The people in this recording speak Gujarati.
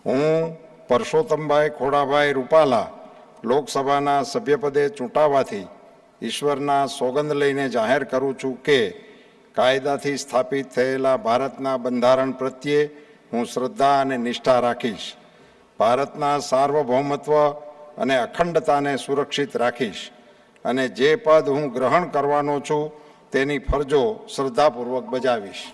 હું પરસોત્તમભાઈ ખોડાભાઈ રૂપાલા લોકસભાના સભ્યપદે ચૂંટાવાથી ઈશ્વરના સોગંદ લઈને જાહેર કરું છું કે કાયદાથી સ્થાપિત થયેલા ભારતના બંધારણ પ્રત્યે હું શ્રદ્ધા અને નિષ્ઠા રાખીશ. ભારતના સાર્વભૌમત્વ અને અખંડતાને સુરક્ષિત રાખીશ અને જે પદ હું ગ્રહણ કરવાનો છું તેની ફરજો શ્રદ્ધાપૂર્વક બજાવીશ.